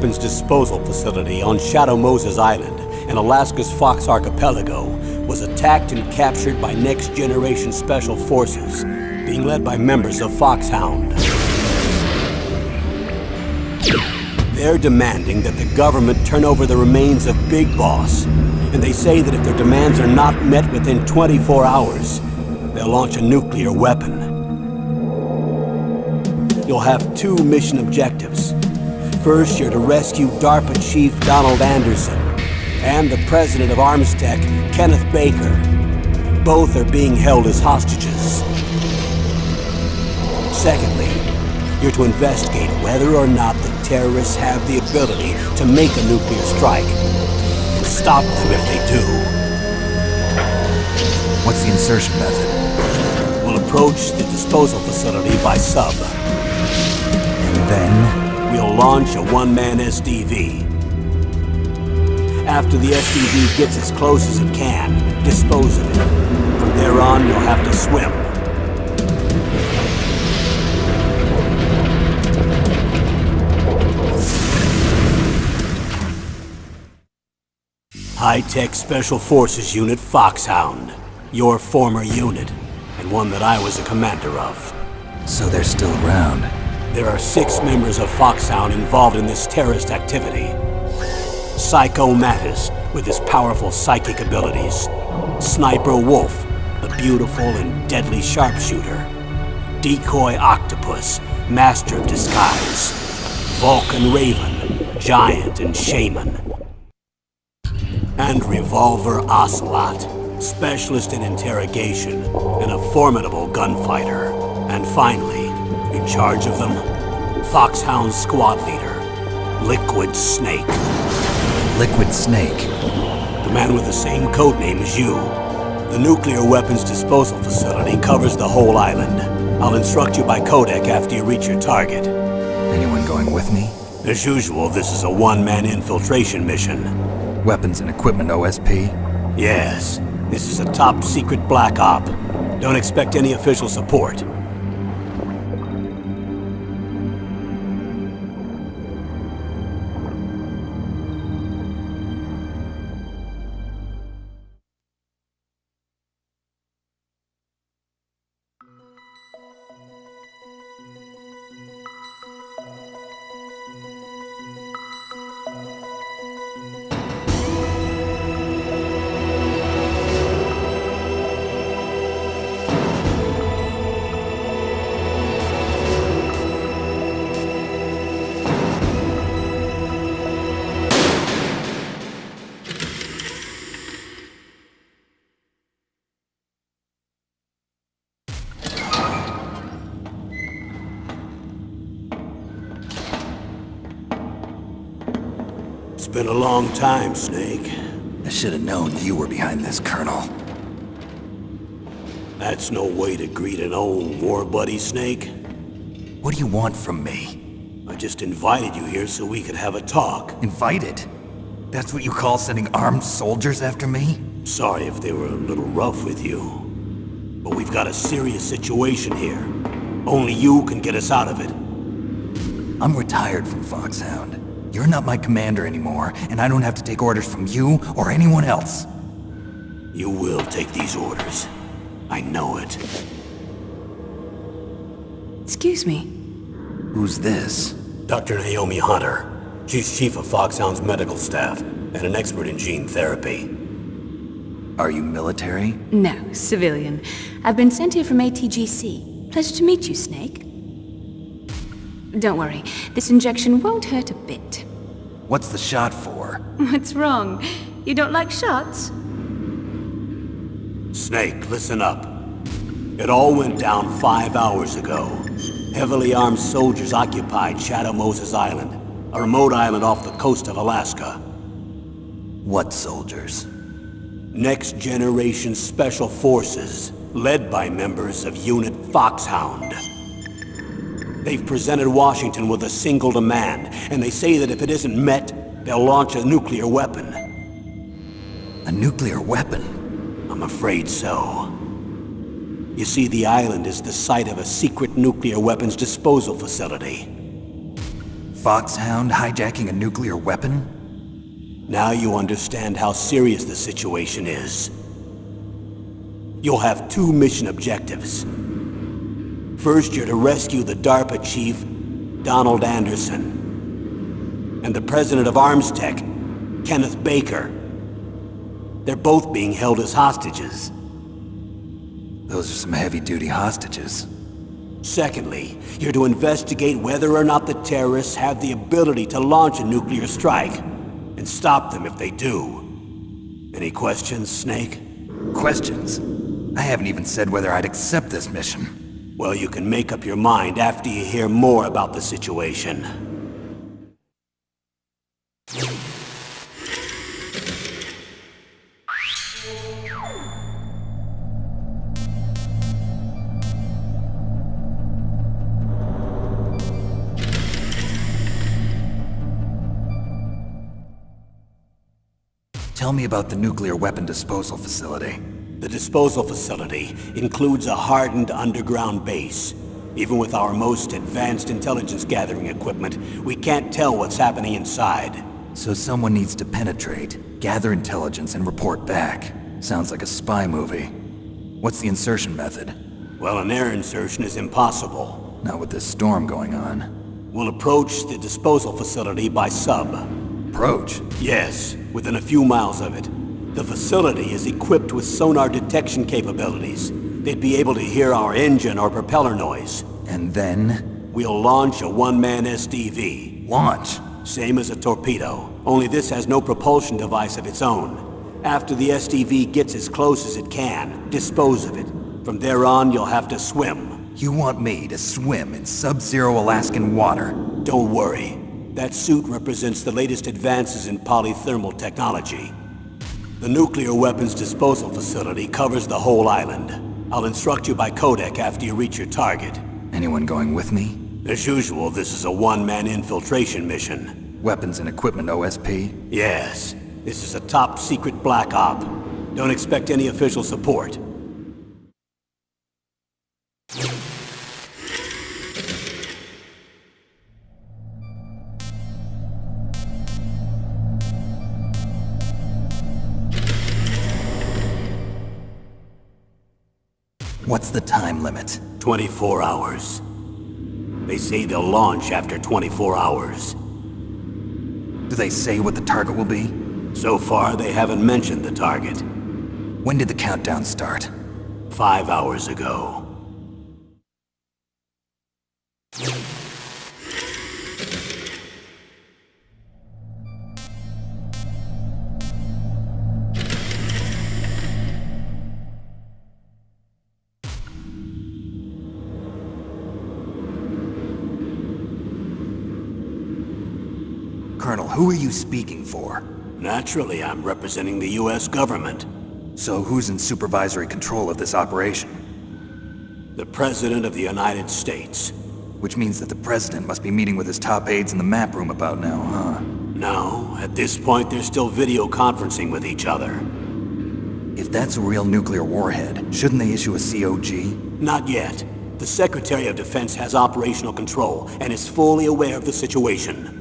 weapons disposal facility on Shadow Moses Island in Alaska's Fox Archipelago was attacked and captured by next-generation special forces, being led by members of Foxhound. They're demanding that the government turn over the remains of Big Boss, and they say that if their demands are not met within 24 hours, they'll launch a nuclear weapon. You'll have two mission objectives. First, you're to rescue DARPA Chief Donald Anderson and the president of Armstech, Kenneth Baker. Both are being held as hostages. Secondly, you're to investigate whether or not the terrorists have the ability to make a nuclear strike and stop them if they do. What's the insertion method? We'll approach the disposal facility by sub. And then? We'll launch a one-man SDV. After the SDV gets as close as it can, dispose of it. From there on, you'll have to swim. High-Tech Special Forces Unit Foxhound. Your former unit, and one that I was a commander of. So they're still around. There are 6 members of Foxhound involved in this terrorist activity. Psycho Mattis, with his powerful psychic abilities. Sniper Wolf, the beautiful and deadly sharpshooter. Decoy Octopus, master of disguise. Vulcan Raven, giant and shaman. And Revolver Ocelot, specialist in interrogation and a formidable gunfighter. And finally, in charge of them, Foxhound squad leader, Liquid Snake. Liquid Snake? The man with the same codename as you. The nuclear weapons disposal facility covers the whole island. I'll instruct you by codec after you reach your target. Anyone going with me? As usual, this is a one-man infiltration mission. Weapons and equipment OSP? Yes. This is a top-secret black op. Don't expect any official support. It's been a long time, Snake. I should have known you were behind this, Colonel. That's no way to greet an old war buddy, Snake. What do you want from me? I just invited you here so we could have a talk. Invited? That's what you call sending armed soldiers after me? Sorry if they were a little rough with you. But we've got a serious situation here. Only you can get us out of it. I'm retired from Foxhound. You're not my commander anymore, and I don't have to take orders from you or anyone else. You will take these orders. I know it. Excuse me. Who's this? Dr. Naomi Hunter. She's chief of Foxhound's medical staff, and an expert in gene therapy. Are you military? No, civilian. I've been sent here from ATGC. Pleasure to meet you, Snake. Don't worry, this injection won't hurt a bit. What's the shot for? What's wrong? You don't like shots? Snake, listen up. It all went down 5 hours ago. Heavily armed soldiers occupied Shadow Moses Island, a remote island off the coast of Alaska. What soldiers? Next generation special forces, led by members of Unit Foxhound. They've presented Washington with a single demand, and they say that if it isn't met, they'll launch a nuclear weapon. A nuclear weapon? I'm afraid so. You see, the island is the site of a secret nuclear weapons disposal facility. Foxhound hijacking a nuclear weapon? Now you understand how serious the situation is. You'll have two mission objectives. First, you're to rescue the DARPA chief, Donald Anderson, and the president of Armstech, Kenneth Baker. They're both being held as hostages. Those are some heavy-duty hostages. Secondly, you're to investigate whether or not the terrorists have the ability to launch a nuclear strike, and stop them if they do. Any questions, Snake? Questions? I haven't even said whether I'd accept this mission. Well, you can make up your mind after you hear more about the situation. Tell me about the nuclear weapon disposal facility. The disposal facility includes a hardened underground base. Even with our most advanced intelligence gathering equipment, we can't tell what's happening inside. So someone needs to penetrate, gather intelligence, and report back. Sounds like a spy movie. What's the insertion method? Well, an air insertion is impossible. Not with this storm going on. We'll approach the disposal facility by sub. Approach? Yes, within a few miles of it. The facility is equipped with sonar detection capabilities. They'd be able to hear our engine or propeller noise. And then? We'll launch a one-man SDV. Launch? Same as a torpedo, only this has no propulsion device of its own. After the SDV gets as close as it can, dispose of it. From there on, you'll have to swim. You want me to swim in sub-zero Alaskan water? Don't worry. That suit represents the latest advances in polythermal technology. The nuclear weapons disposal facility covers the whole island. I'll instruct you by codec after you reach your target. Anyone going with me? As usual, this is a one-man infiltration mission. Weapons and equipment OSP? Yes. This is a top-secret black op. Don't expect any official support. What's the time limit? 24 hours. They say they'll launch after 24 hours. Do they say what the target will be? So far, they haven't mentioned the target. When did the countdown start? 5 hours ago. Colonel, who are you speaking for? Naturally, I'm representing the U.S. government. So who's in supervisory control of this operation? The President of the United States. Which means that the President must be meeting with his top aides in the map room about now, huh? No, at this point they're still video conferencing with each other. If that's a real nuclear warhead, shouldn't they issue a COG? Not yet. The Secretary of Defense has operational control and is fully aware of the situation.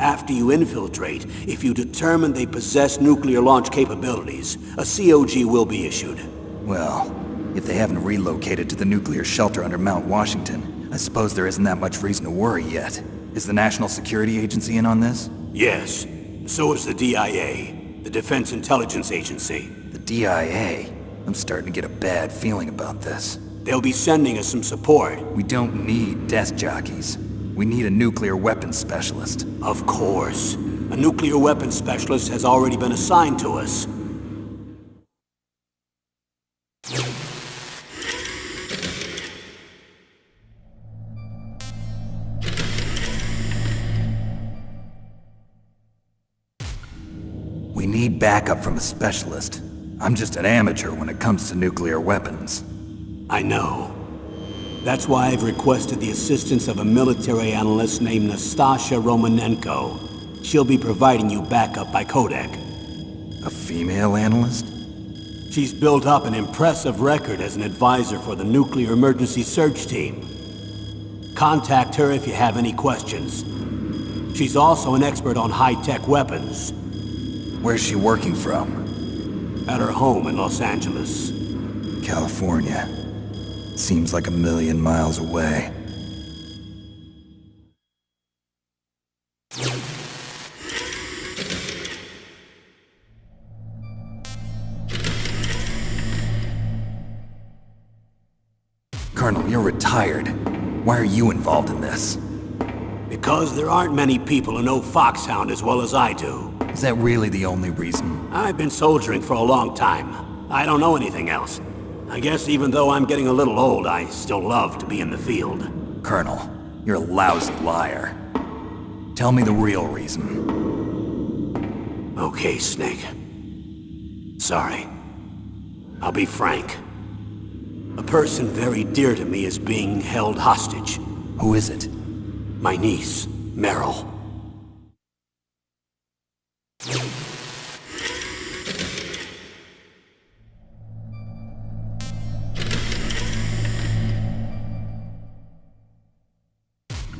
After you infiltrate, if you determine they possess nuclear launch capabilities, a COG will be issued. Well, if they haven't relocated to the nuclear shelter under Mount Washington, I suppose there isn't that much reason to worry yet. Is the National Security Agency in on this? Yes. So is the DIA, the Defense Intelligence Agency. The DIA? I'm starting to get a bad feeling about this. They'll be sending us some support. We don't need desk jockeys. We need a nuclear weapons specialist. Of course. A nuclear weapons specialist has already been assigned to us. We need backup from a specialist. I'm just an amateur when it comes to nuclear weapons. I know. That's why I've requested the assistance of a military analyst named Nastasha Romanenko. She'll be providing you backup by codec. A female analyst? She's built up an impressive record as an advisor for the Nuclear Emergency Search Team. Contact her if you have any questions. She's also an expert on high-tech weapons. Where's she working from? At her home in Los Angeles. California. Seems like 1,000,000 miles away. Colonel, you're retired. Why are you involved in this? Because there aren't many people who know Foxhound as well as I do. Is that really the only reason? I've been soldiering for a long time. I don't know anything else. I guess even though I'm getting a little old, I still love to be in the field. Colonel, you're a lousy liar. Tell me the real reason. Okay, Snake. Sorry. I'll be frank. A person very dear to me is being held hostage. Who is it? My niece, Meryl.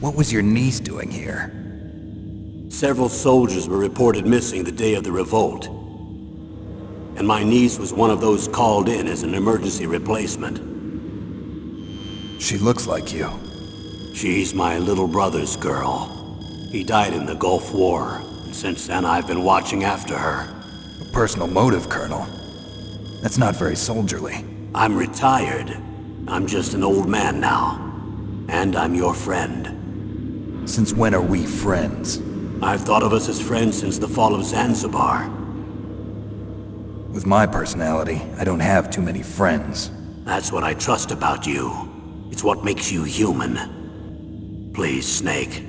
What was your niece doing here? Several soldiers were reported missing the day of the revolt. And my niece was one of those called in as an emergency replacement. She looks like you. She's my little brother's girl. He died in the Gulf War, and since then I've been watching after her. A personal motive, Colonel. That's not very soldierly. I'm retired. I'm just an old man now. And I'm your friend. Since when are we friends? I've thought of us as friends since the fall of Zanzibar. With my personality, I don't have too many friends. That's what I trust about you. It's what makes you human. Please, Snake.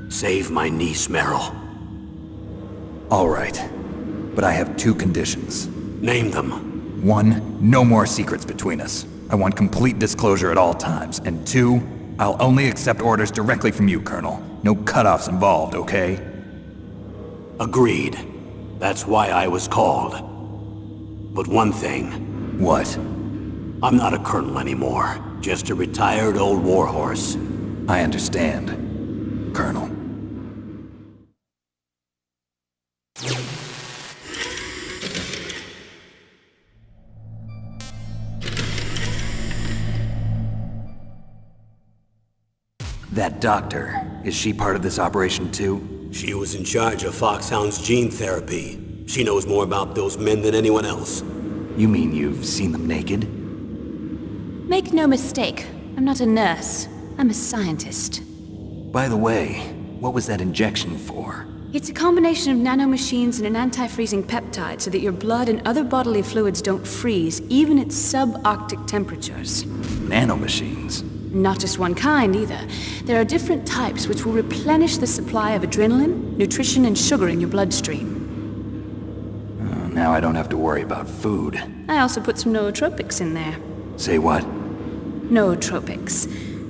Save my niece, Meryl. All right. But I have 2 conditions. Name them. 1, no more secrets between us. I want complete disclosure at all times. And 2, I'll only accept orders directly from you, Colonel. No cutoffs involved, okay? Agreed. That's why I was called. But one thing. What? I'm not a colonel anymore. Just a retired old warhorse. I understand, Colonel. That doctor, is she part of this operation too? She was in charge of Foxhound's gene therapy. She knows more about those men than anyone else. You mean you've seen them naked? Make no mistake, I'm not a nurse. I'm a scientist. By the way, what was that injection for? It's a combination of nanomachines and an anti-freezing peptide so that your blood and other bodily fluids don't freeze, even at subarctic temperatures. Nanomachines? Not just one kind, either. There are different types which will replenish the supply of adrenaline, nutrition, and sugar in your bloodstream. Now I don't have to worry about food. I also put some nootropics in there. Say what? Nootropics.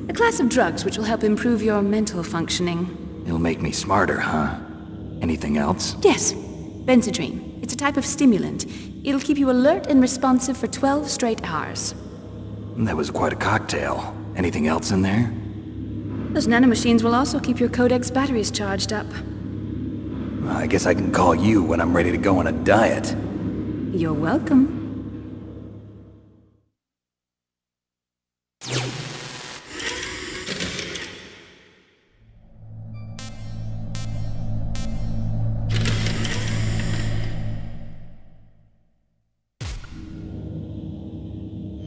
A class of drugs which will help improve your mental functioning. It'll make me smarter, huh? Anything else? Yes. Benzedrine. It's a type of stimulant. It'll keep you alert and responsive for 12 straight hours. That was quite a cocktail. Anything else in there? Those nanomachines will also keep your Codex batteries charged up. I guess I can call you when I'm ready to go on a diet. You're welcome.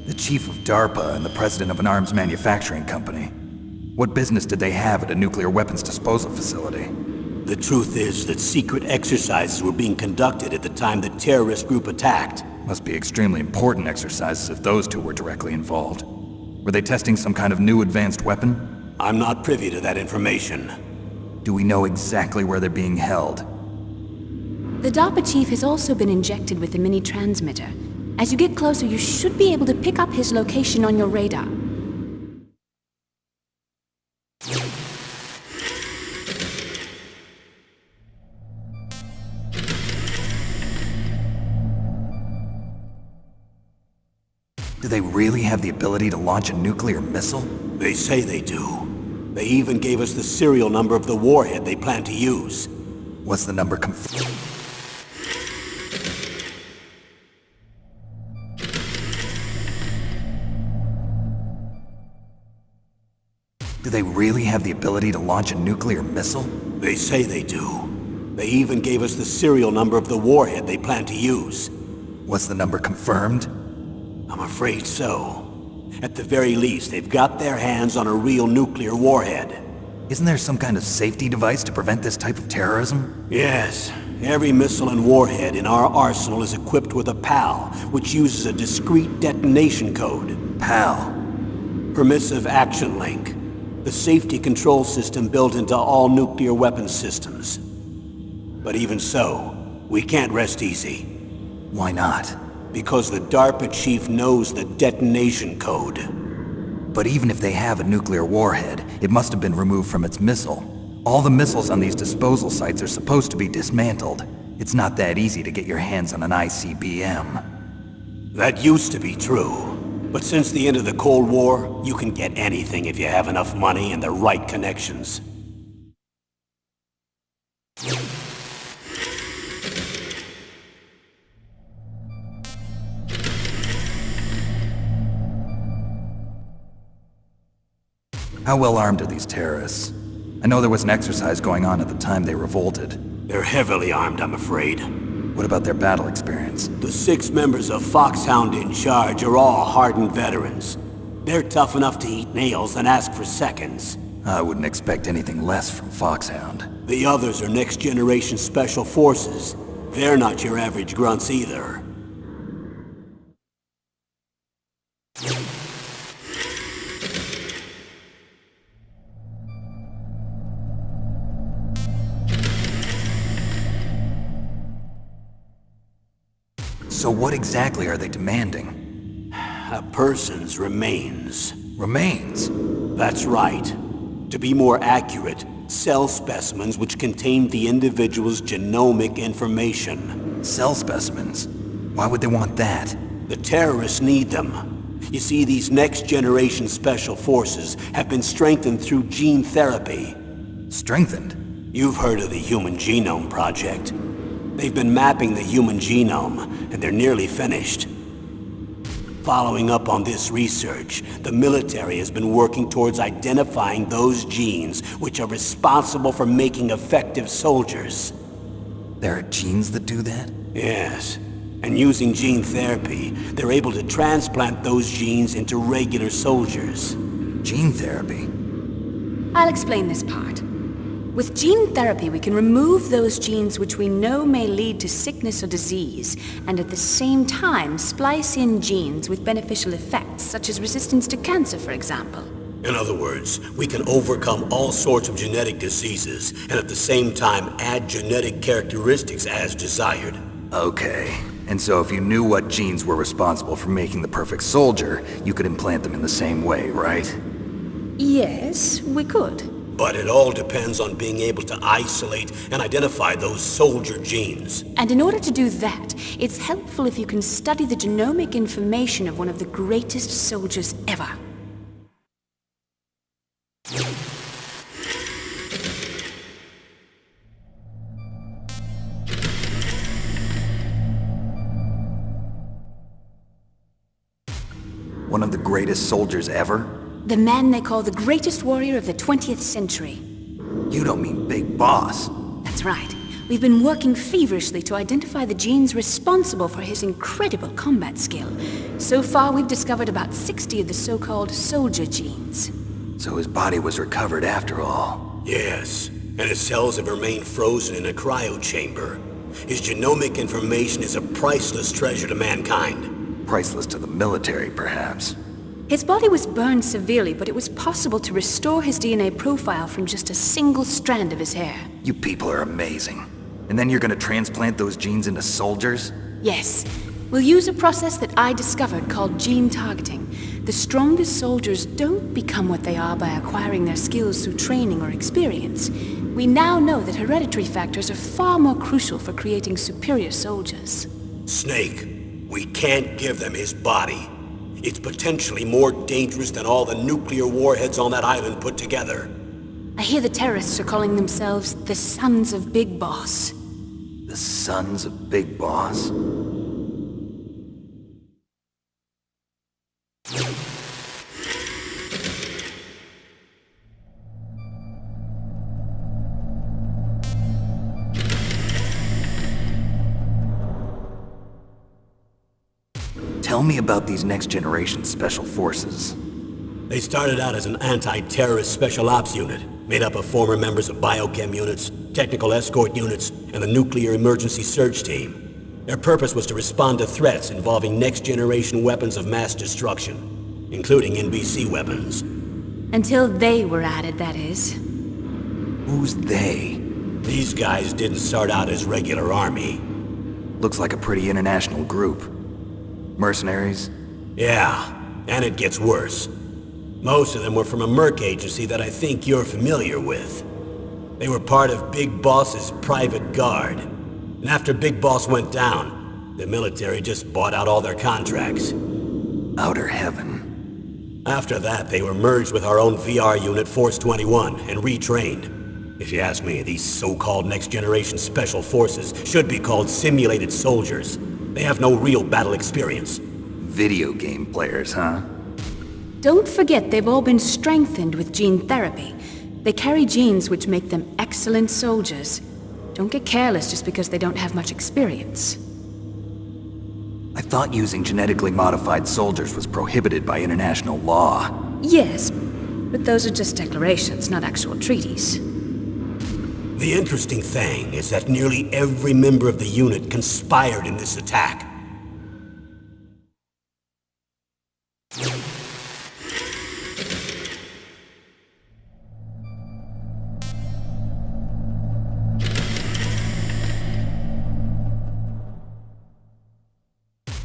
The chief of DARPA and the president of an arms manufacturing company. What business did they have at a nuclear weapons disposal facility? The truth is that secret exercises were being conducted at the time the terrorist group attacked. Must be extremely important exercises if those 2 were directly involved. Were they testing some kind of new advanced weapon? I'm not privy to that information. Do we know exactly where they're being held? The DARPA chief has also been injected with a mini transmitter. As you get closer, you should be able to pick up his location on your radar. Do they really have the ability to launch a nuclear missile? They say they do. They even gave us the serial number of the warhead they plan to use. What's the number Do they really have the ability to launch a nuclear missile? They say they do. They even gave us the serial number of the warhead they plan to use. Was the number confirmed? I'm afraid so. At the very least, they've got their hands on a real nuclear warhead. Isn't there some kind of safety device to prevent this type of terrorism? Yes. Every missile and warhead in our arsenal is equipped with a PAL, which uses a discrete detonation code. PAL? Permissive Action Link. The safety control system built into all nuclear weapons systems. But even so, we can't rest easy. Why not? Because the DARPA chief knows the detonation code. But even if they have a nuclear warhead, it must have been removed from its missile. All the missiles on these disposal sites are supposed to be dismantled. It's not that easy to get your hands on an ICBM. That used to be true. But since the end of the Cold War, you can get anything if you have enough money and the right connections. How well armed are these terrorists? I know there was an exercise going on at the time they revolted. They're heavily armed, I'm afraid. What about their battle experience? The 6 members of Foxhound in charge are all hardened veterans. They're tough enough to eat nails and ask for seconds. I wouldn't expect anything less from Foxhound. The others are next-generation special forces. They're not your average grunts either. So what exactly are they demanding? A person's remains. Remains? That's right. To be more accurate, cell specimens which contain the individual's genomic information. Cell specimens? Why would they want that? The terrorists need them. You see, these next-generation special forces have been strengthened through gene therapy. Strengthened? You've heard of the Human Genome Project. They've been mapping the human genome, and they're nearly finished. Following up on this research, the military has been working towards identifying those genes which are responsible for making effective soldiers. There are genes that do that? Yes. And using gene therapy, they're able to transplant those genes into regular soldiers. Gene therapy? I'll explain this part. With gene therapy, we can remove those genes which we know may lead to sickness or disease, and at the same time splice in genes with beneficial effects, such as resistance to cancer, for example. In other words, we can overcome all sorts of genetic diseases, and at the same time add genetic characteristics as desired. Okay. And so if you knew what genes were responsible for making the perfect soldier, you could implant them in the same way, right? Yes, we could. But it all depends on being able to isolate and identify those soldier genes. And in order to do that, it's helpful if you can study the genomic information of one of the greatest soldiers ever. One of the greatest soldiers ever? The man they call the greatest warrior of the 20th century. You don't mean Big Boss. That's right. We've been working feverishly to identify the genes responsible for his incredible combat skill. So far, we've discovered about 60 of the so-called soldier genes. So his body was recovered after all. Yes, and his cells have remained frozen in a cryo chamber. His genomic information is a priceless treasure to mankind. Priceless to the military, perhaps. His body was burned severely, but it was possible to restore his DNA profile from just a single strand of his hair. You people are amazing. And then you're gonna transplant those genes into soldiers? Yes. We'll use a process that I discovered called gene targeting. The strongest soldiers don't become what they are by acquiring their skills through training or experience. We now know that hereditary factors are far more crucial for creating superior soldiers. Snake, we can't give them his body. It's potentially more dangerous than all the nuclear warheads on that island put together. I hear the terrorists are calling themselves the Sons of Big Boss. The Sons of Big Boss? Tell me about these next-generation special forces. They started out as an anti-terrorist special ops unit, made up of former members of biochem units, technical escort units, and the nuclear emergency search team. Their purpose was to respond to threats involving next-generation weapons of mass destruction, including NBC weapons. Until they were added, that is. Who's they? These guys didn't start out as regular army. Looks like a pretty international group. Mercenaries? Yeah, and it gets worse. Most of them were from a merc agency that I think you're familiar with. They were part of Big Boss's private guard. And after Big Boss went down, the military just bought out all their contracts. Outer heaven. After that, they were merged with our own VR unit, Force 21, and retrained. If you ask me, these so-called next-generation special forces should be called simulated soldiers. They have no real battle experience. Video game players, huh? Don't forget they've all been strengthened with gene therapy. They carry genes which make them excellent soldiers. Don't get careless just because they don't have much experience. I thought using genetically modified soldiers was prohibited by international law. Yes, but those are just declarations, not actual treaties. The interesting thing is that nearly every member of the unit conspired in this attack.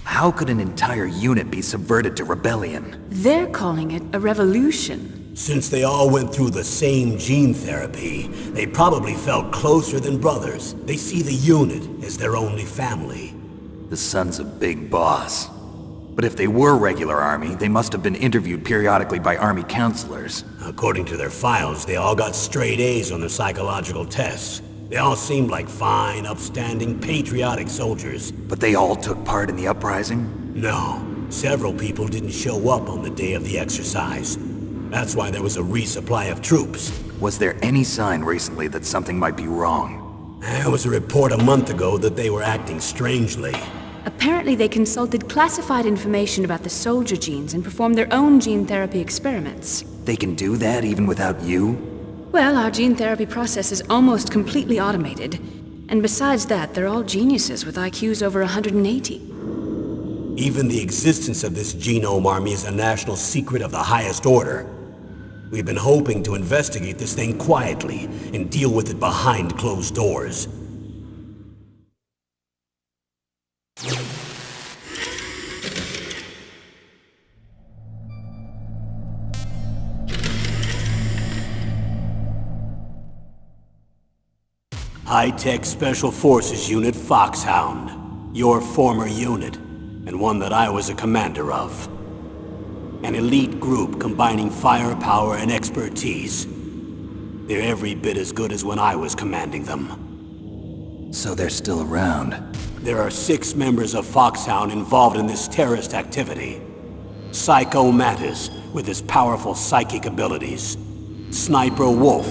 How could an entire unit be subverted to rebellion? They're calling it a revolution. Since they all went through the same gene therapy, they probably felt closer than brothers. They see the unit as their only family. The Sons of Big Boss. But if they were regular army, they must have been interviewed periodically by army counselors. According to their files, they all got straight A's on their psychological tests. They all seemed like fine, upstanding, patriotic soldiers. But they all took part in the uprising? No, several people didn't show up on the day of the exercise. That's why there was a resupply of troops. Was there any sign recently that something might be wrong? There was a report a month ago that they were acting strangely. Apparently they consulted classified information about the soldier genes and performed their own gene therapy experiments. They can do that even without you? Well, our gene therapy process is almost completely automated. And besides that, they're all geniuses with IQs over 180. Even the existence of this genome army is a national secret of the highest order. We've been hoping to investigate this thing quietly and deal with it behind closed doors. High-Tech Special Forces Unit Foxhound, your former unit, and one that I was a commander of. An elite group combining firepower and expertise. They're every bit as good as when I was commanding them. So they're still around. There are 6 members of Foxhound involved in this terrorist activity. Psycho Mantis, with his powerful psychic abilities. Sniper Wolf,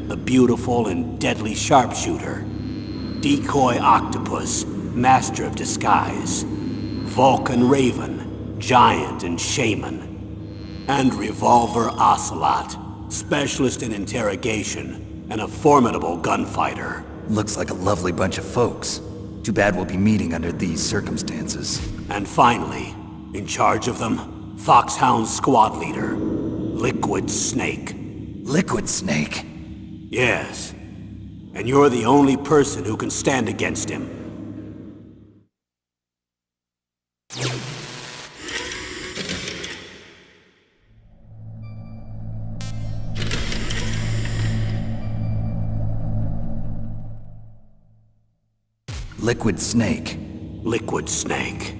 the beautiful and deadly sharpshooter. Decoy Octopus, master of disguise. Vulcan Raven, giant and shaman. And Revolver Ocelot, specialist in interrogation and a formidable gunfighter. Looks like a lovely bunch of folks. Too bad we'll be meeting under these circumstances. And finally, in charge of them, Foxhound's squad leader, Liquid Snake. Liquid Snake? Yes. And you're the only person who can stand against him. Liquid Snake. Liquid Snake.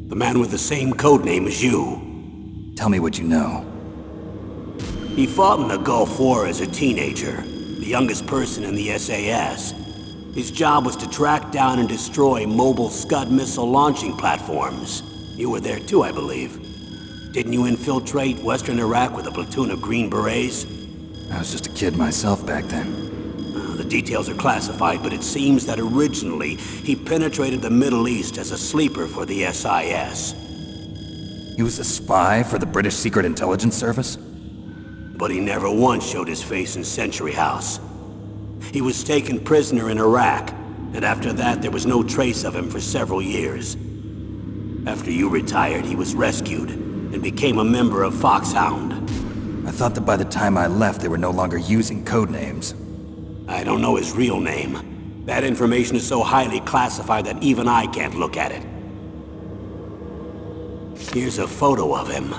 The man with the same codename as you. Tell me what you know. He fought in the Gulf War as a teenager, the youngest person in the SAS. His job was to track down and destroy mobile Scud missile launching platforms. You were there too, I believe. Didn't you infiltrate Western Iraq with a platoon of Green Berets? I was just a kid myself back then. The details are classified, but it seems that originally he penetrated the Middle East as a sleeper for the SIS. He was a spy for the British Secret Intelligence Service? But he never once showed his face in Century House. He was taken prisoner in Iraq, and after that there was no trace of him for several years. After you retired, he was rescued and became a member of Foxhound. I thought that by the time I left, they were no longer using code names. I don't know his real name. That information is so highly classified that even I can't look at it. Here's a photo of him.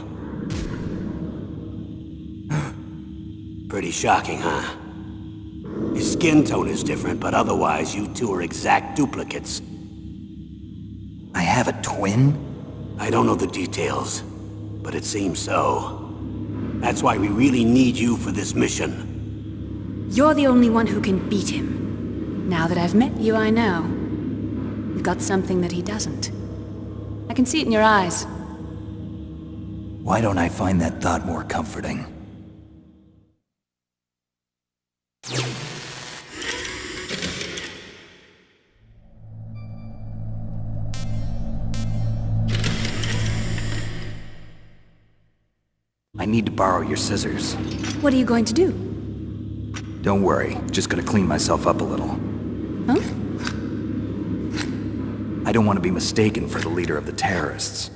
Pretty shocking, huh? His skin tone is different, but otherwise you two are exact duplicates. I have a twin? I don't know the details, but it seems so. That's why we really need you for this mission. You're the only one who can beat him. Now that I've met you, I know. You've got something that he doesn't. I can see it in your eyes. Why don't I find that thought more comforting? I need to borrow your scissors. What are you going to do? Don't worry, just gonna clean myself up a little. Huh? I don't want to be mistaken for the leader of the terrorists.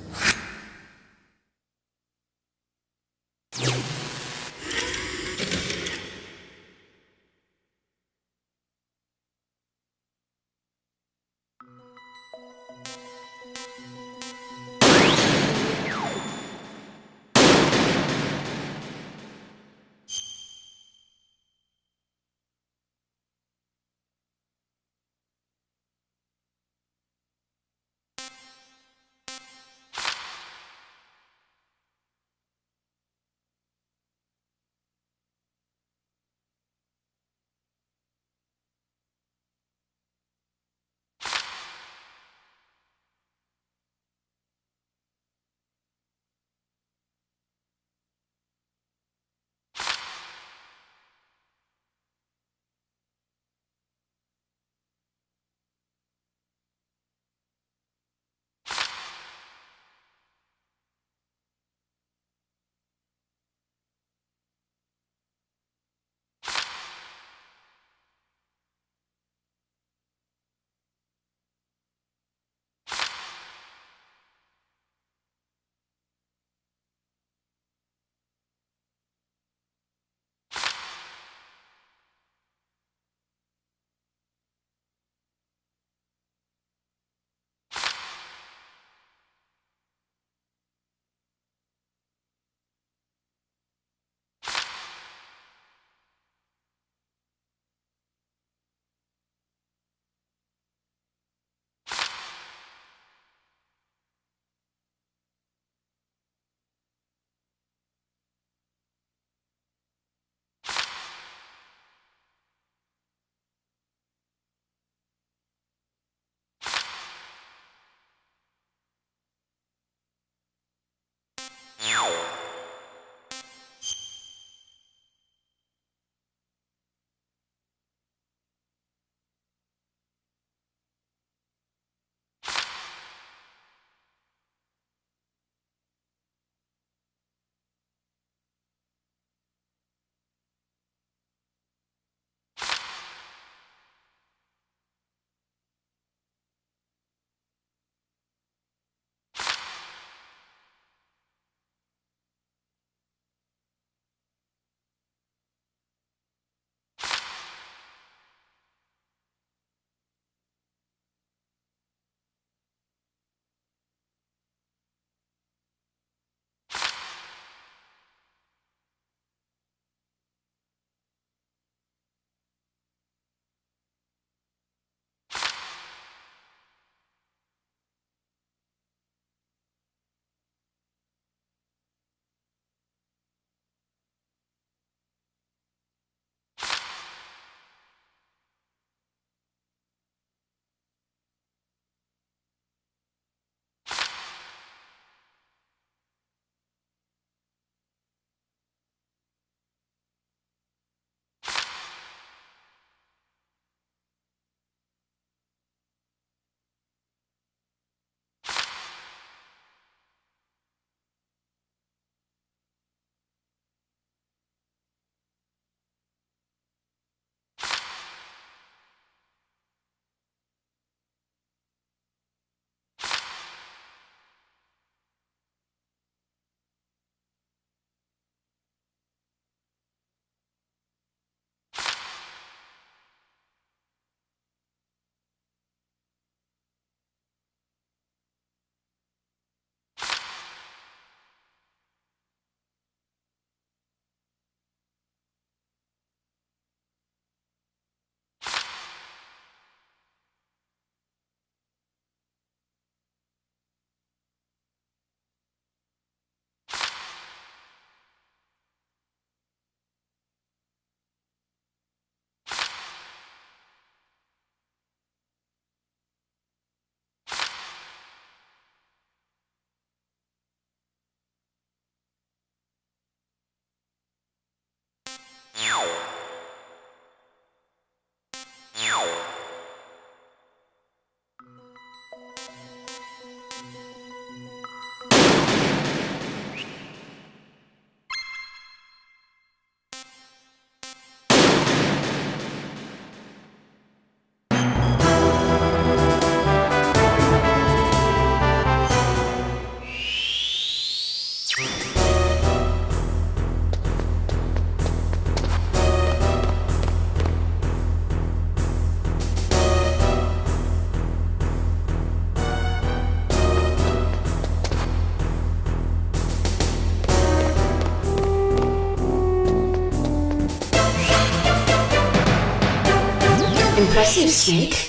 Impressive, Snake.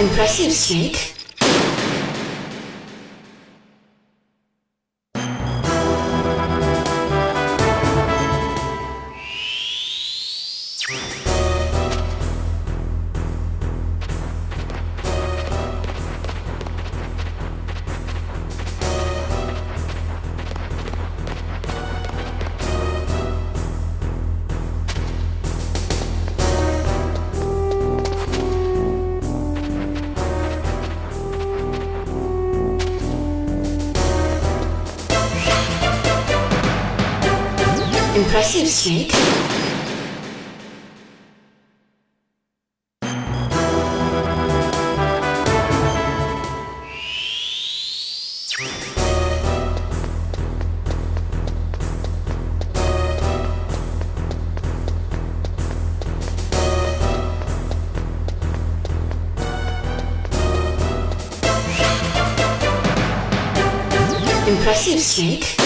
Impressive, Snake. Impressive, Snake. Impressive, Snake.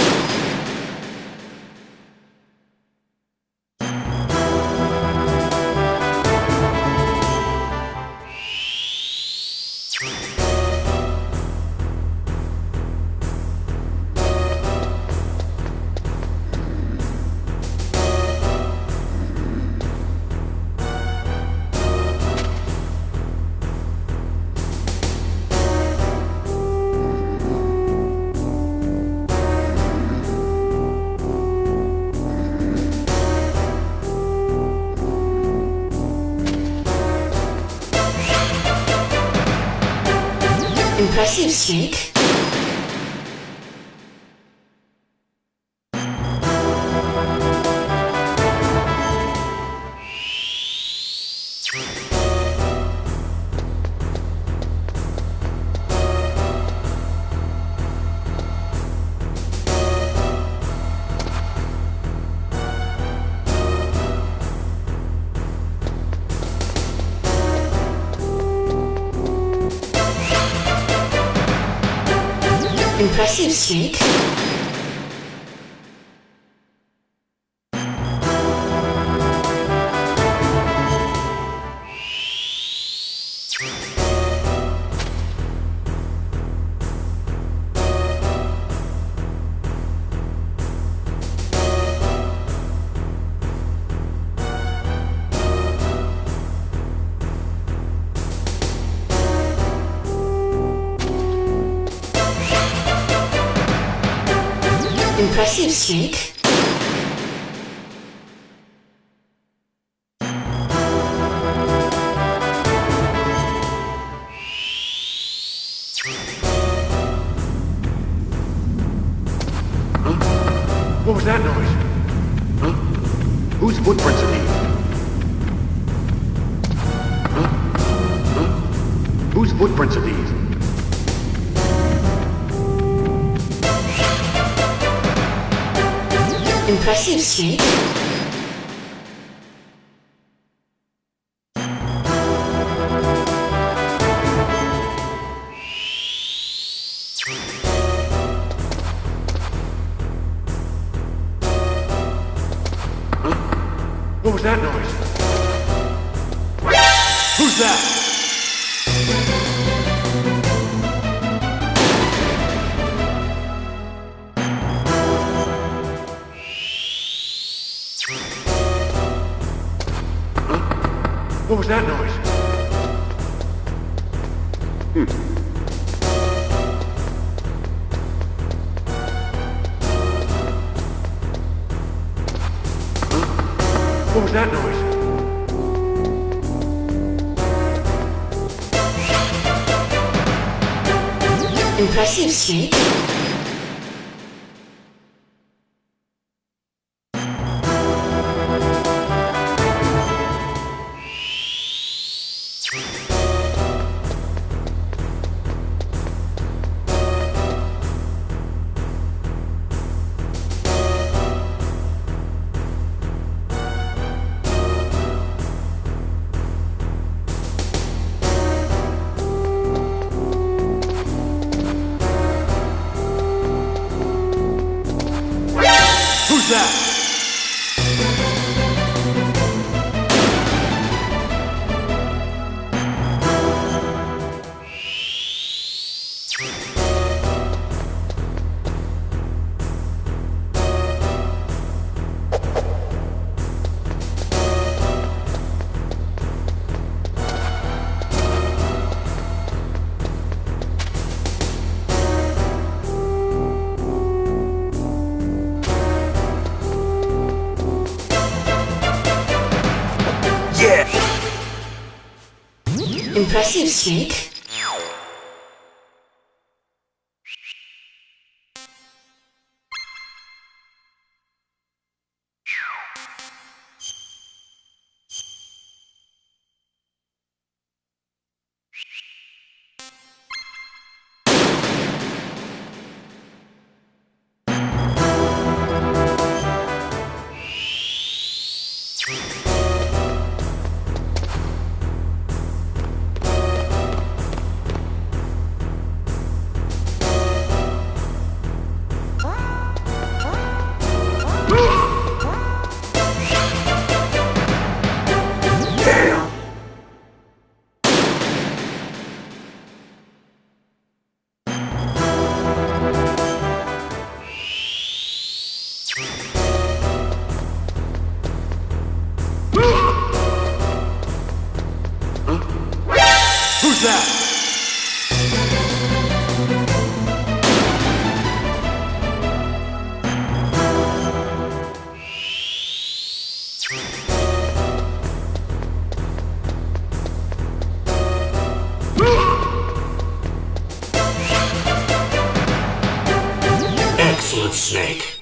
Impressive, Snake. Impressive, Snake. Impressive, Snake. What was that noise? Huh? Whose footprints are these? Huh? Huh? Whose footprints are these? Impressive, Snake. What was that noise? Who's that? What was that noise? What was that noise? Impressive, Snake. Who's that? Yeah! Impressive, Snake. Who's that? Excellent, Snake.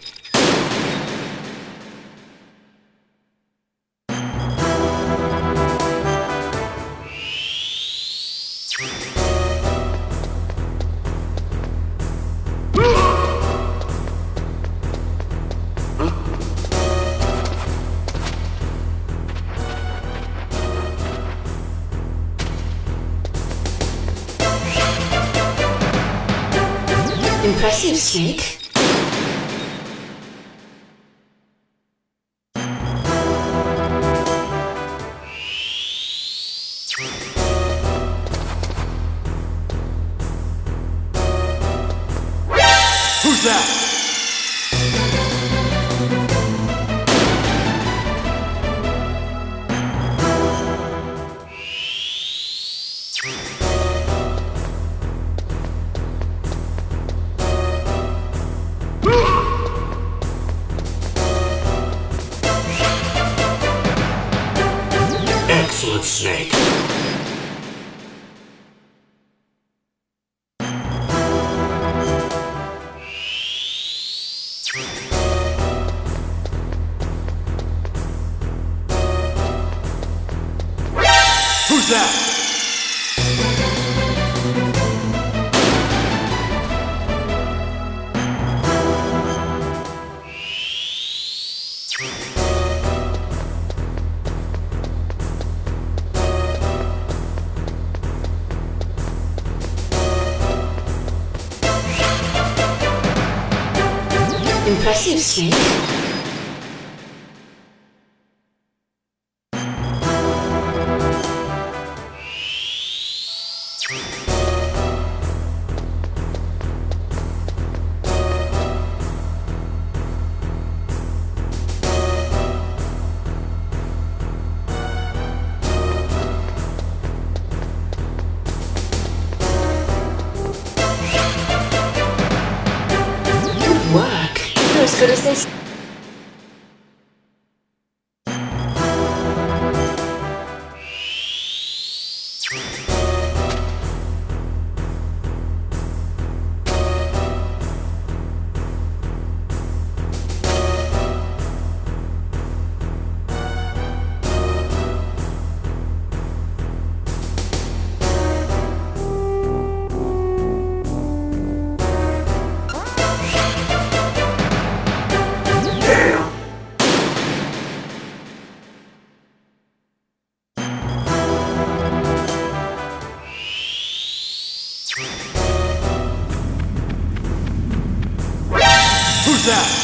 Impressive, Snake. Who's that? Excellent, Snake. Who's that? Impressive, Snake. Should I say... Who's that?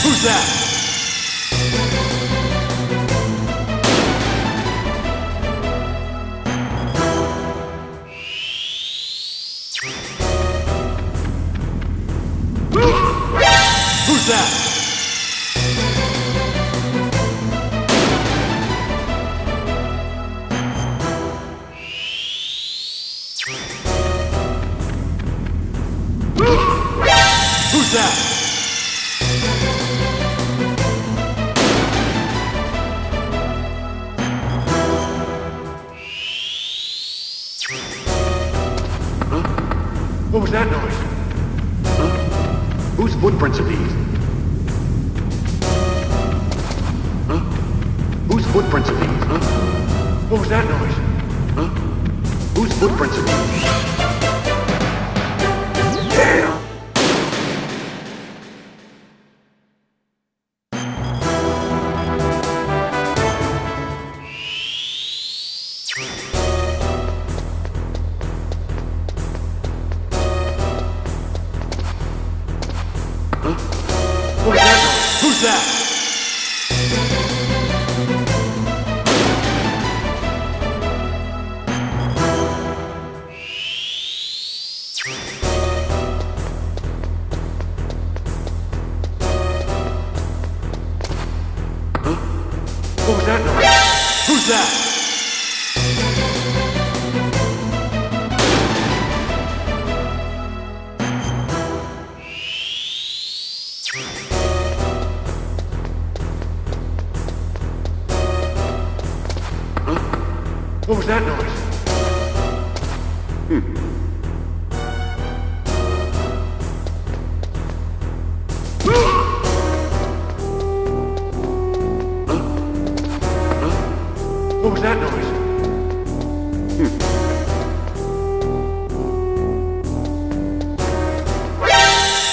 Who's that? Who's that? Who's that? What was that noise? Huh? Whose footprints are these? Huh? Whose footprints are these? Huh? What was that noise? Huh? Whose footprints are these? Damn! What was that noise? Who's that? Huh? What was that noise? Who's that? What was that noise? What was that noise?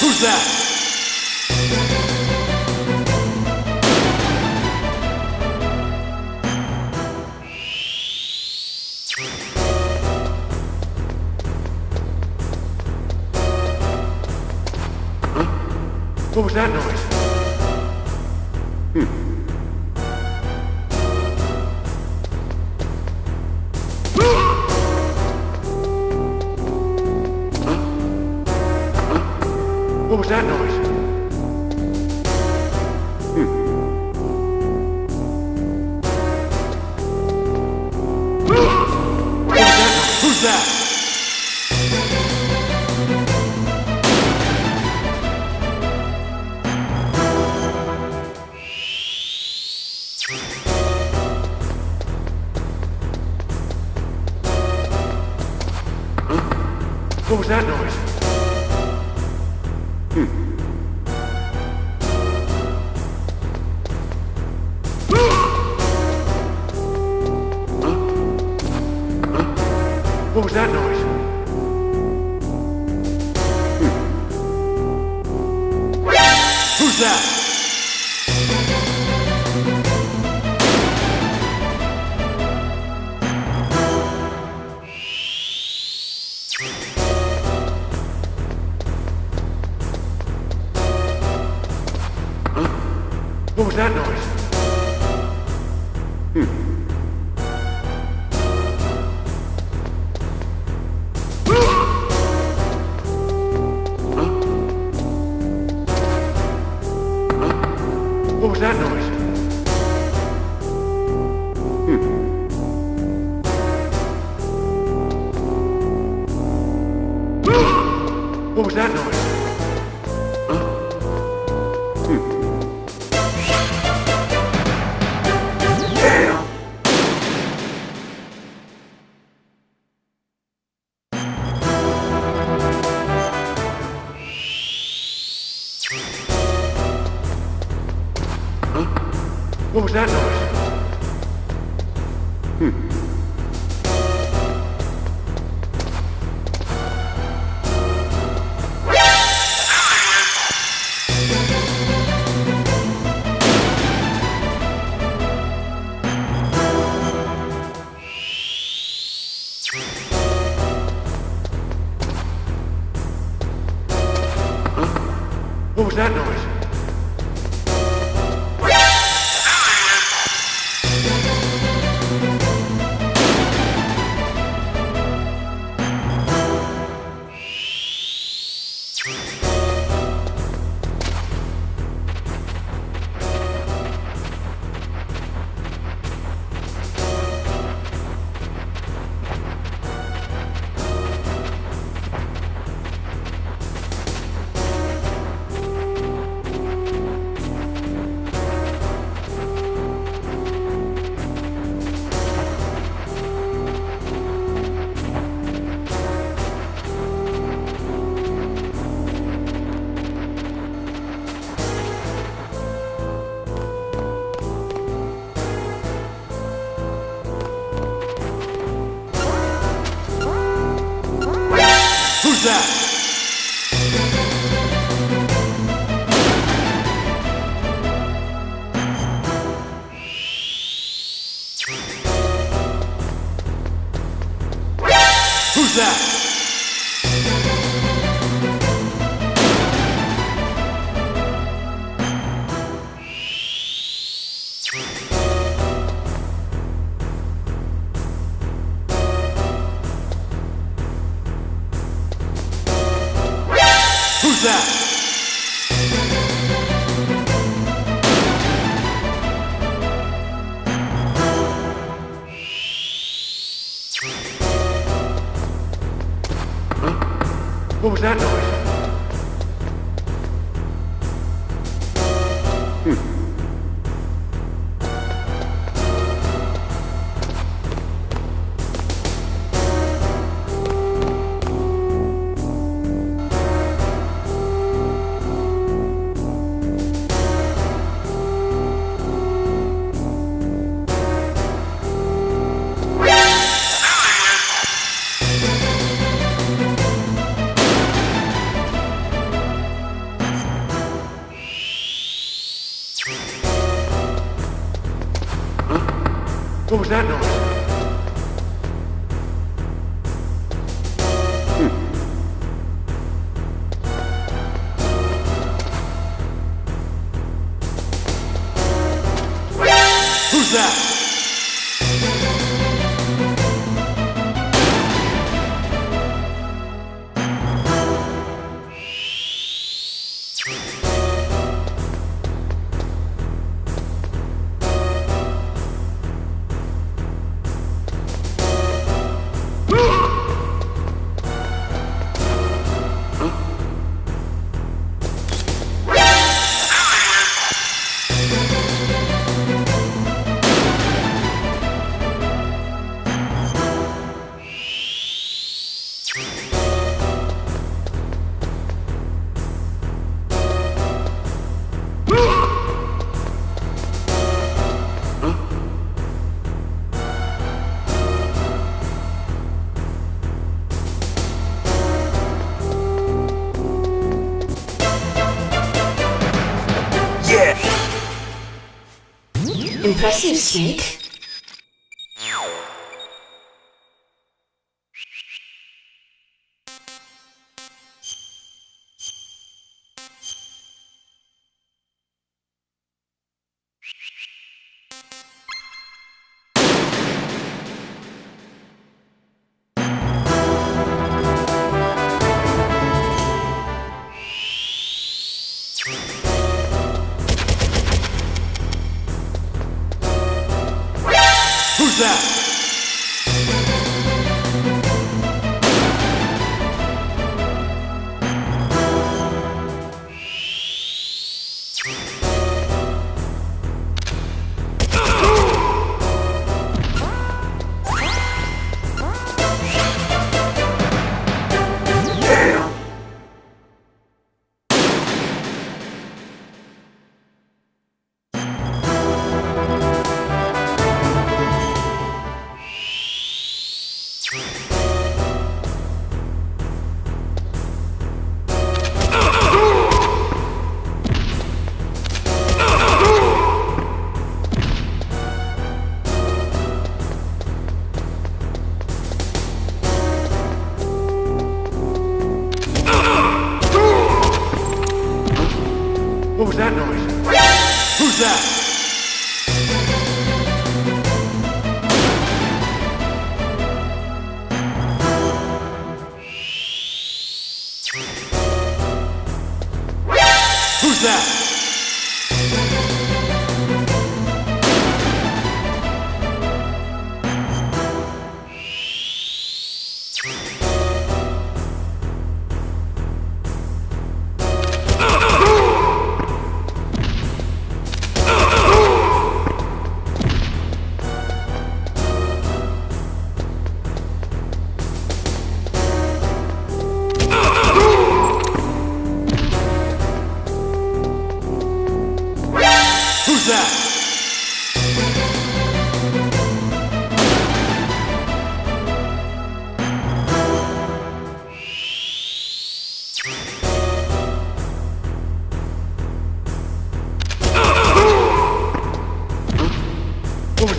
Who's that? What was that noise? What was that noise? What was that noise? Who's that? What was that noise? What was that noise? Who's that? What was that noise? What was that noise? Huh? What was that noise? What was that noise? Who's that? Who's that? Who's that? What was that noise? What was that noise? Who's that? Impressive, Snake. Who's that?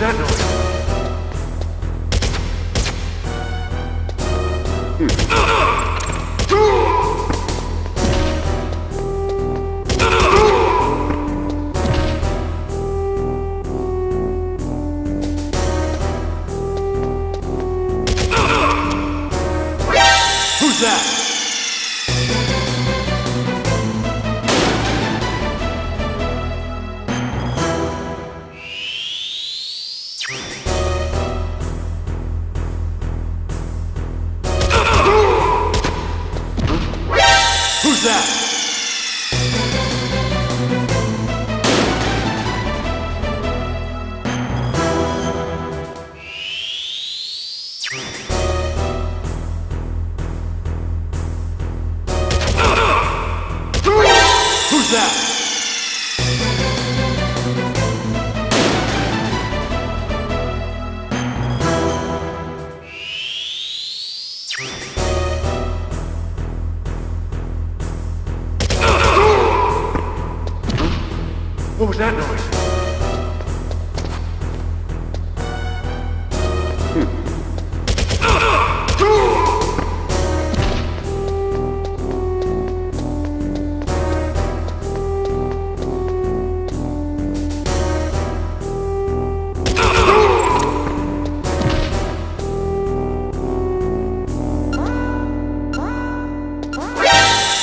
that noise? Who's that? Who's that? Who's that? What was that noise?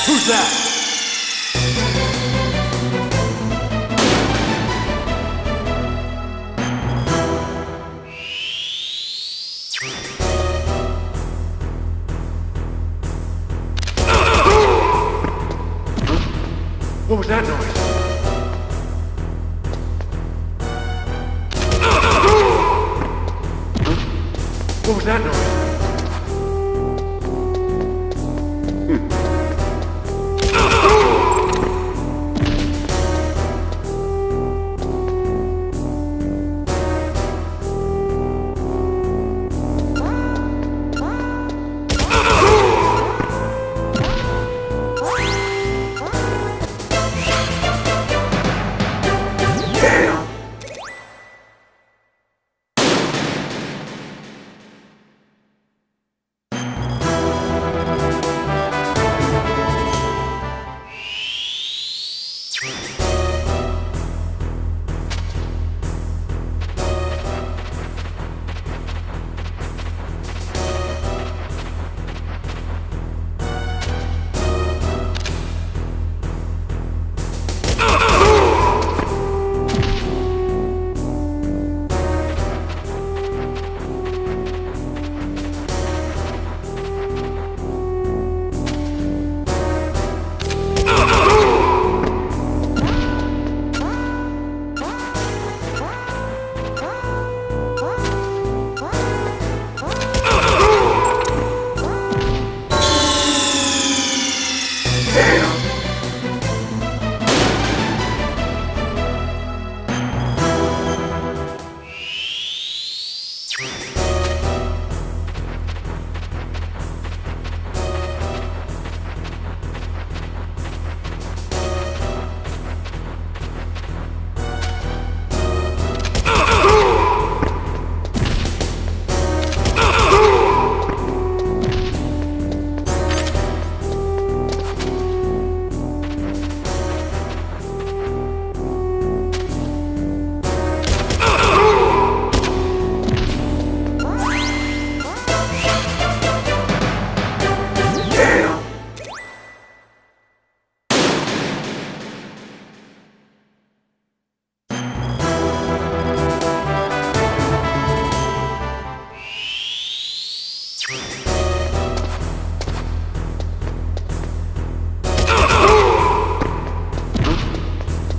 Who's that? What was that noise? What was that noise?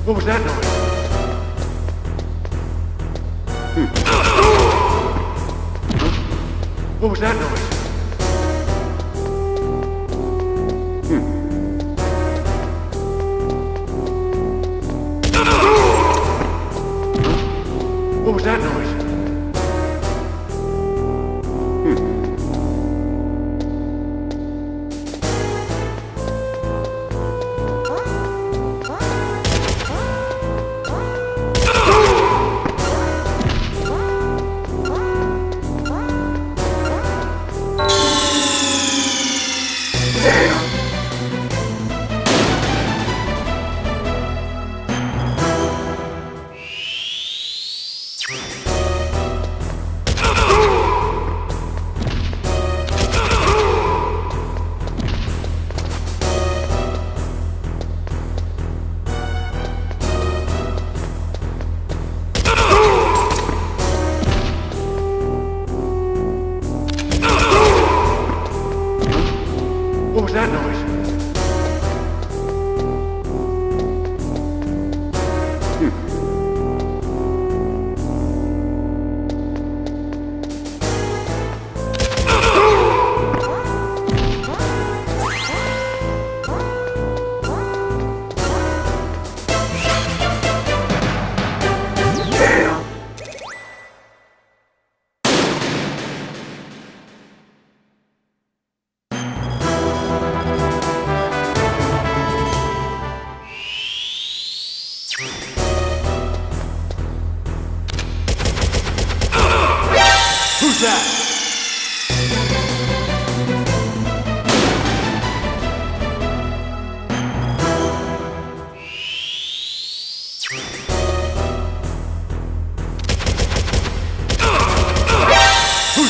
What was that noise? What was that noise? What was that noise?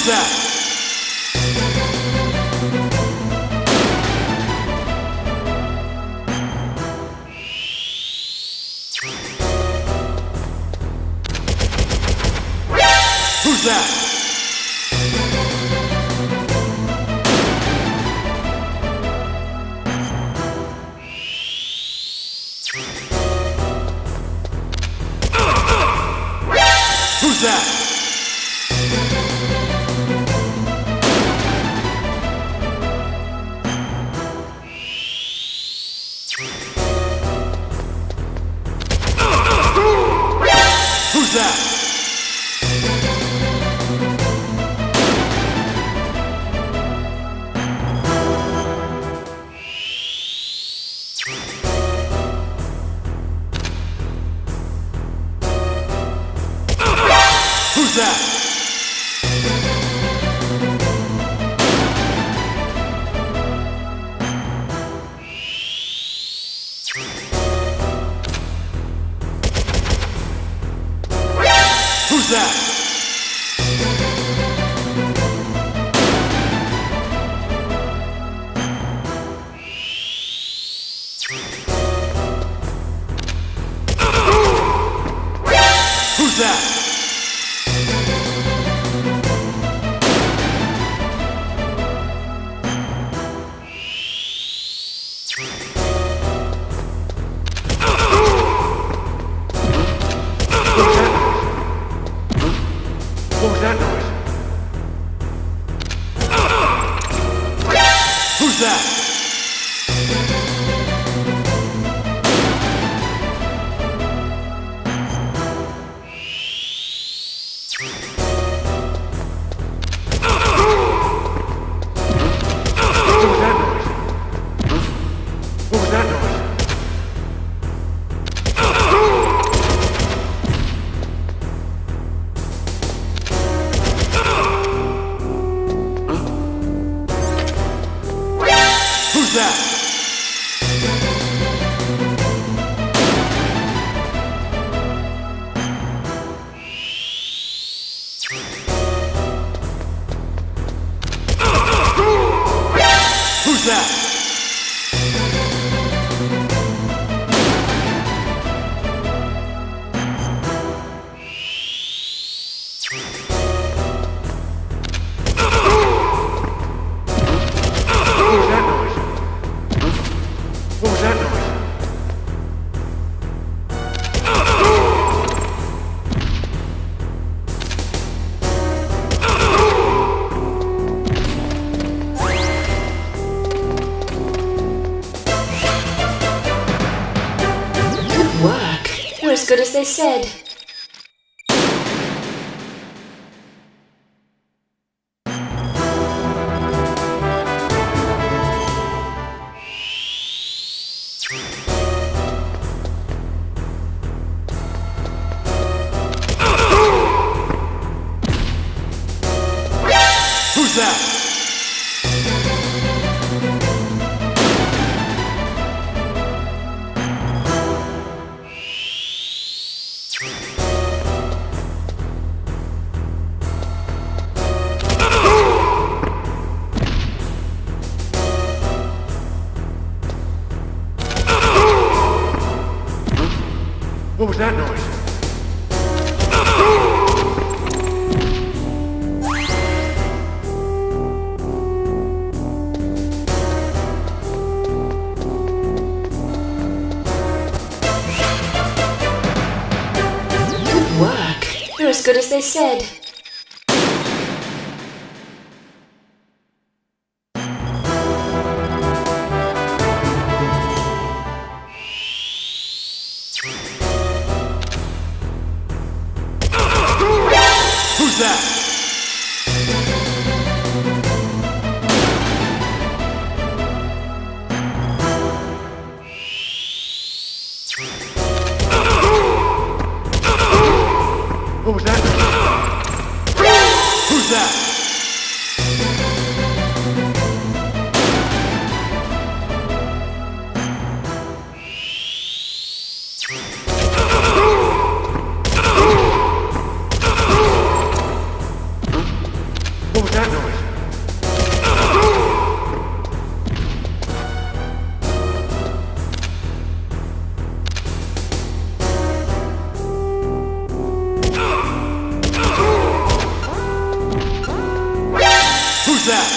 that? Who's that? Who's that? Who's that? Who's that? Who's that? Who's that? What was that noise? Who's that? What was that noise? Who's that? Who's that? What was that noise? Good work. You're as good as they said. Who's that? What was that noise? Good work. You're as good as they said. Who's that? What was that noise? Who's that? What that?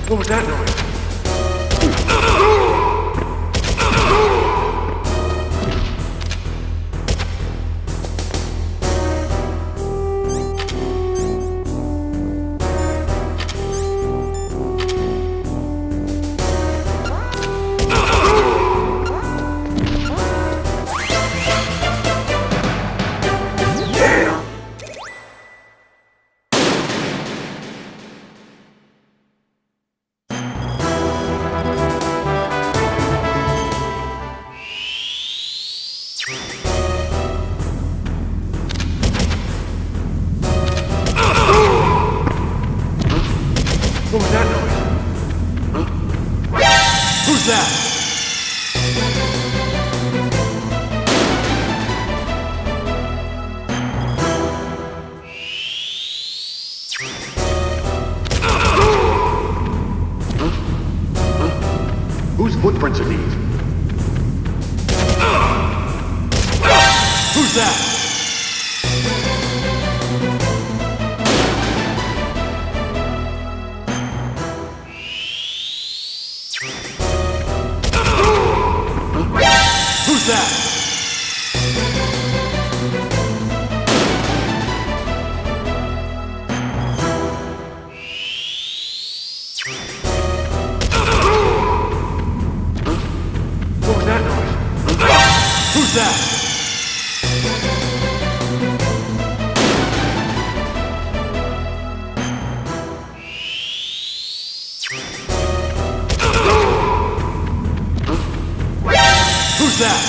What was that noise? What was that noise? Huh? Who's that? Whose footprints are these? Who's that? Who's that? What was that noise? Who's that? Who's that?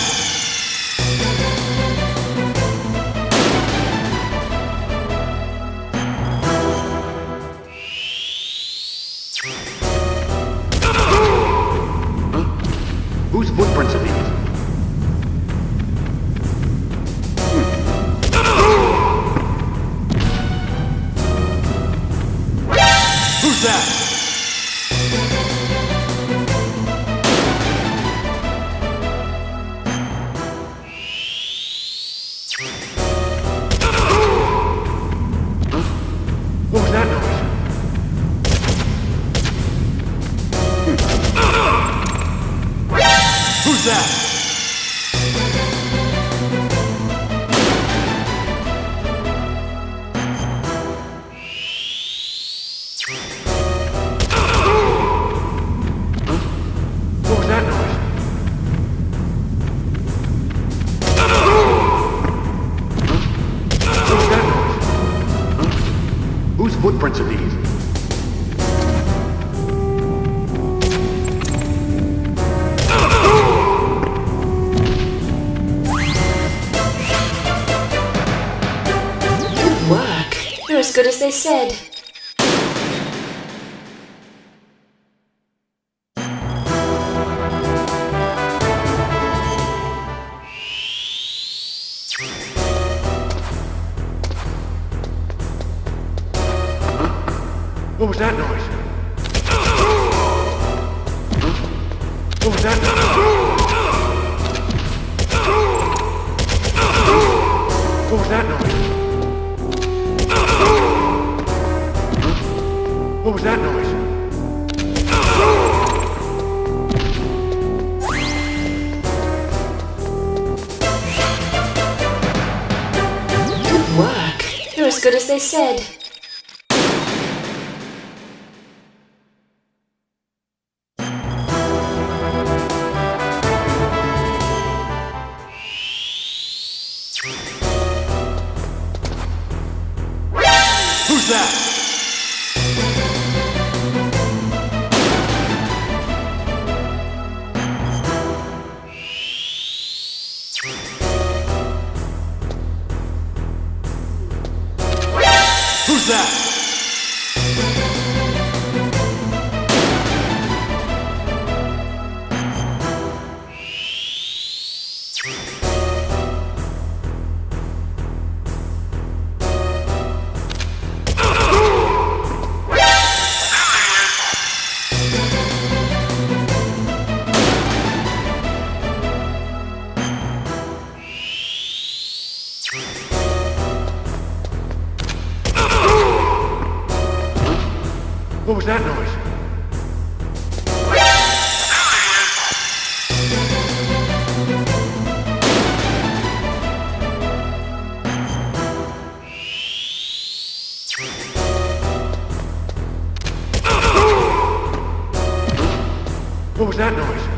Whose footprints are these? Who's that? What was that noise? Who's that? What was that noise? What was that noise? Whose footprints are these? Good work. You're as good as they said. What was that noise? What was that noise? What was that noise? What was that noise? Good work. You're as good as they said. Who's that? Who's that? What was that noise? What was that noise?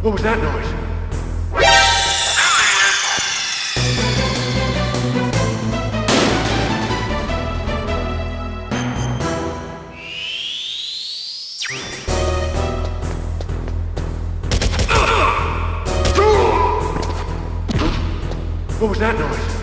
What was that noise? What was that noise?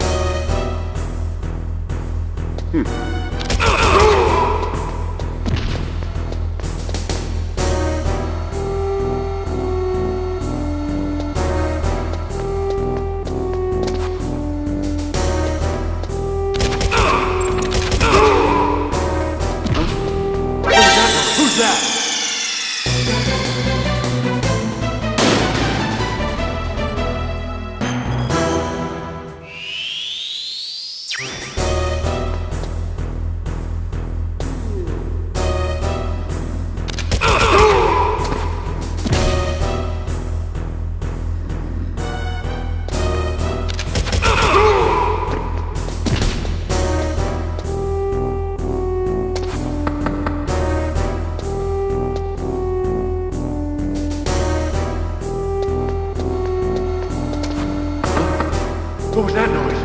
Who's that? What was that noise?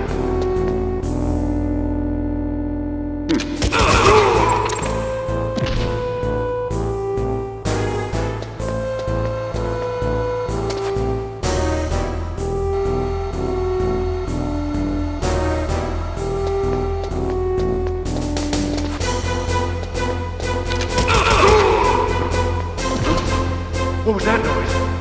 What was that noise?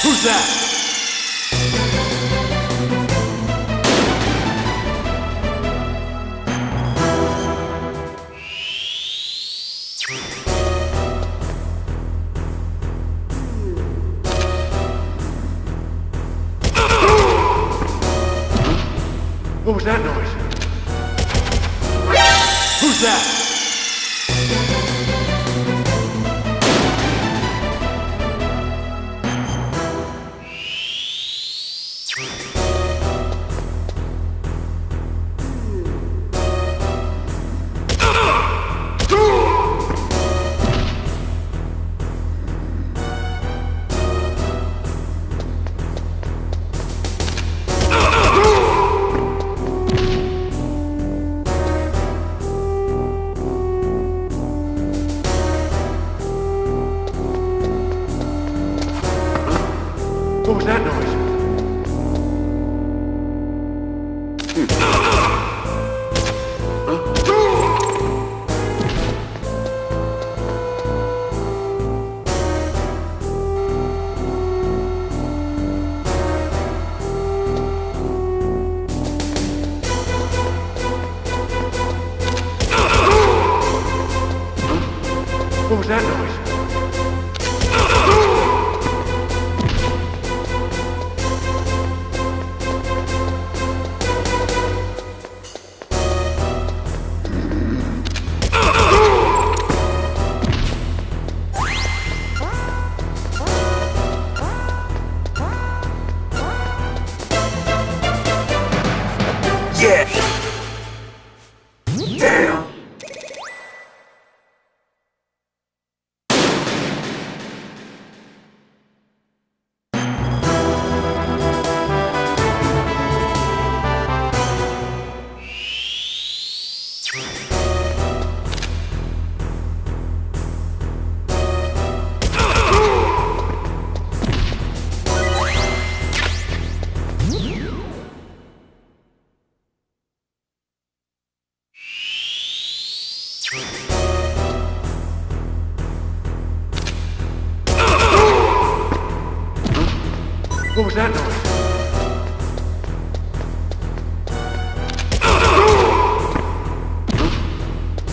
Who's that? What was that noise? Who's that? What was that noise? What was that noise? What was that noise?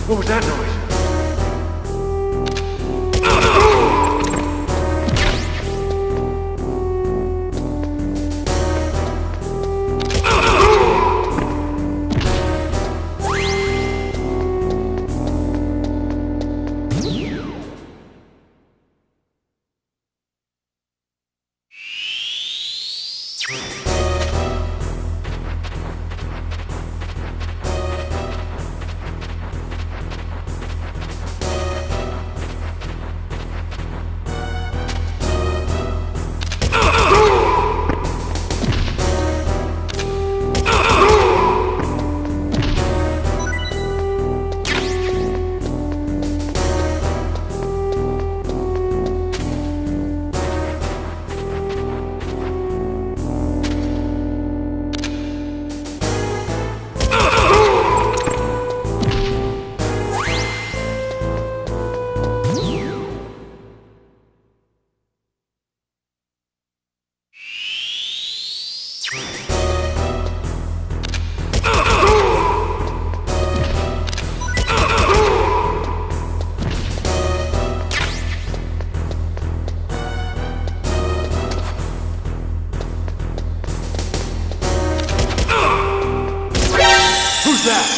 What was that noise? Who's that?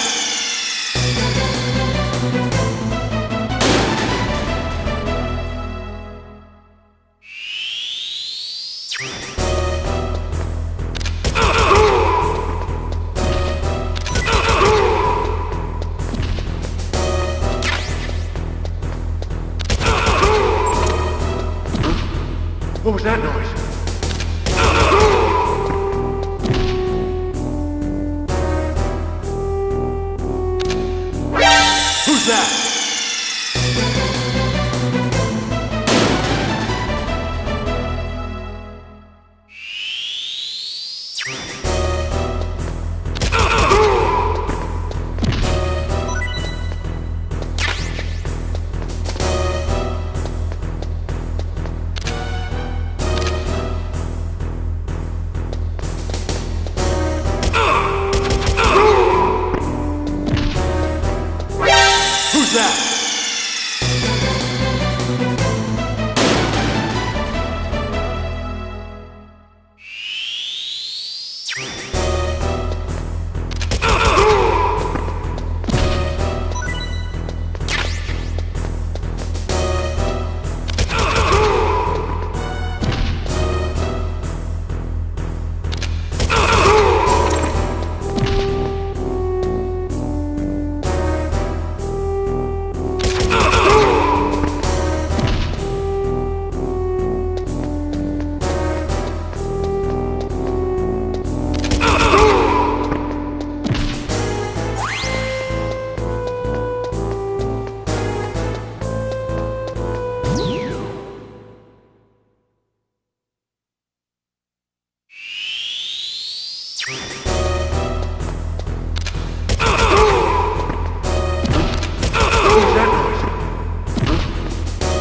What was that noise? Who's that? Who's that?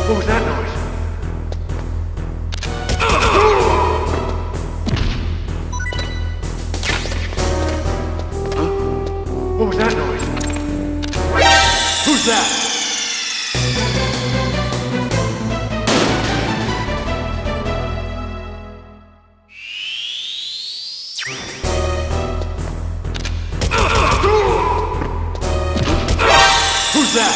What was that noise? What was that noise? Who's that? Who's that?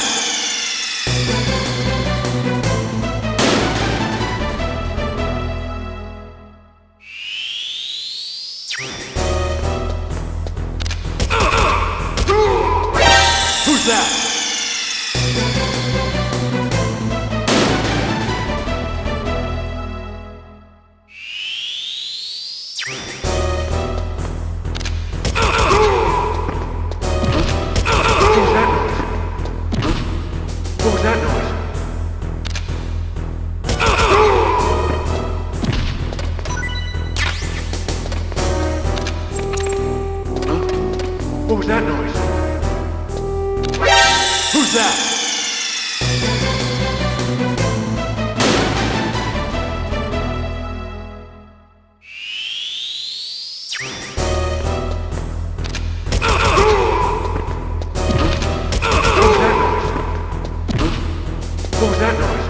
Who's that? What was that noise? What was that noise? Who's that? What was that noise?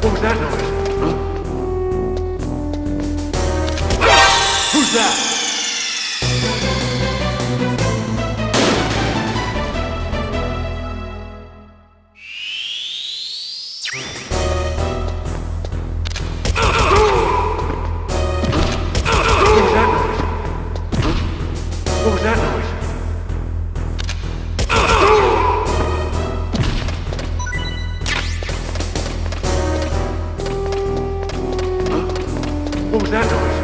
What was that noise? Who's that? What was that noise? What was that noise?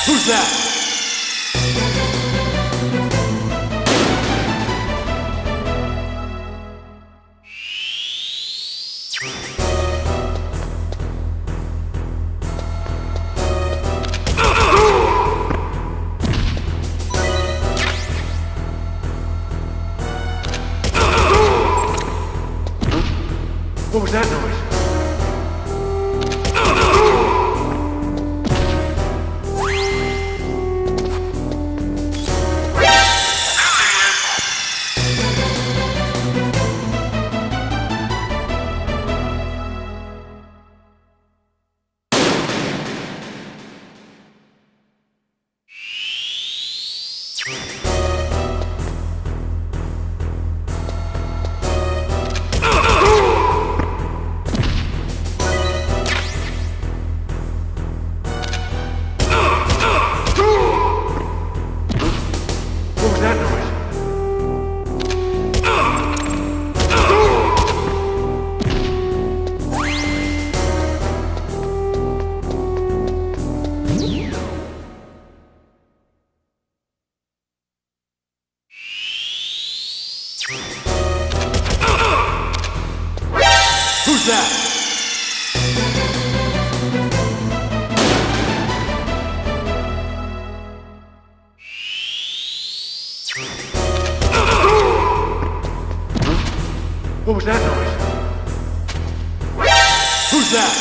Who's that? What was that noise? What was that noise? Who's that? What was that noise? Who's that?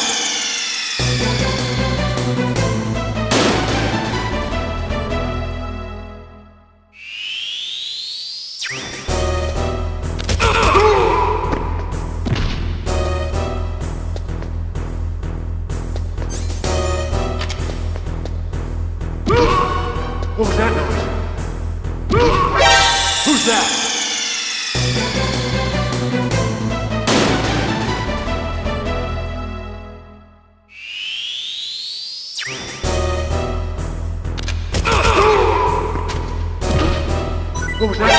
What was that noise? Who's that? What was that?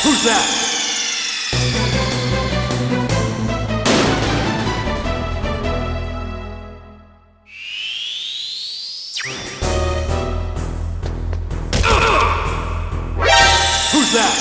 Who's that? Who's that?